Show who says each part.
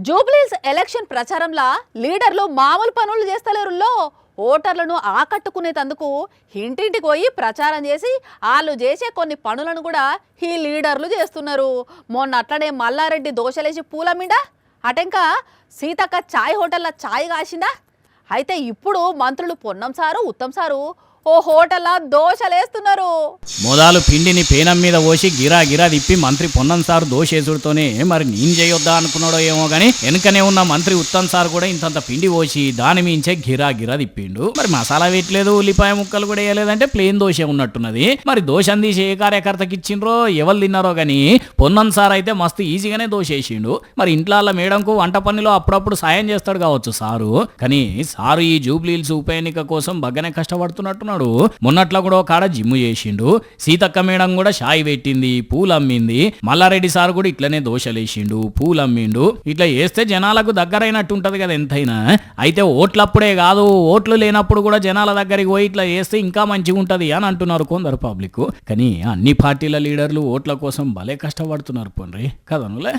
Speaker 1: జూబ్లీస్ election ప్రచారంలా లీడర్లు మామూలు పనులు చేస్తలేరుల్లో ఓటర్లను ఆకట్టుకునేందుకు ఇంటింటికి పోయి ప్రచారం చేసి వాళ్ళు చేసే కొన్ని పనులను కూడా ఈ లీడర్లు చేస్తున్నారు. మొన్న అట్లనే మల్లారెడ్డి దోశలేసి పూలమిండా అటెంకా సీతక్క చాయ్ హోటల్లో చాయ్ కాసిందా. అయితే ఇప్పుడు మంత్రులు పొన్నం సారు ఉత్తమ్ సారు ఓ హోటల్లా దోశలేస్తున్నారు.
Speaker 2: మోదాలు పిండిని పేనం మీద పోసి గిరా గిరా తిప్పి మంత్రి పొన్నం సార్ దోశేసుడుతోనే మరి నేను చేయొద్దా అనుకున్నాడో ఏమో గానీ వెనుకనే ఉన్న మంత్రి ఉత్తమ్ సార్ కూడా ఇంతంత పిండి పోసి దాని మించే గిరా గిరా తిప్పిండు. మరి మసాలా వేయట్లేదు, ఉల్లిపాయ ముక్కలు కూడా వేయలేదంటే ప్లేన్ దోశ ఉన్నట్టున్నది. మరి దోశను తీసి ఏ కార్యకర్తకి ఇచ్చిండ్రో ఎవరు తిన్నారో గానీ పొన్నం సార్ అయితే మస్తు ఈజీగానే దోశ వేసిండు. మరి ఇంట్లో మేడంకు వంట పనిలో అప్పుడప్పుడు సాయం చేస్తాడు కావచ్చు సారు, కానీ సారు ఈ జూబ్లీహిల్స్ ఉప ఎన్నిక కోసం బాగానే కష్టపడుతున్నట్టు. మొన్నట్లో కూడా కాడ జిమ్ చేసిండు. సీతక్క మేడం కూడా షాయి పెట్టింది, పూలు అమ్మింది. మల్లారెడ్డి సార్ కూడా ఇట్లనే దోశలేసిండు, పూలు అమ్మిండు. ఇట్లా వేస్తే జనాలకు దగ్గరైనట్టు ఉంటది కదా ఎంతైనా. అయితే ఓట్లప్పుడే కాదు, ఓట్లు లేనప్పుడు కూడా జనాల దగ్గరికి పోయి ఇట్లా వేస్తే ఇంకా మంచిగా ఉంటది అని అంటున్నారు కొందరు పబ్లిక్. కానీ అన్ని పార్టీల లీడర్లు ఓట్ల కోసం భలే కష్టపడుతున్నారు పోన్రి కదనులే.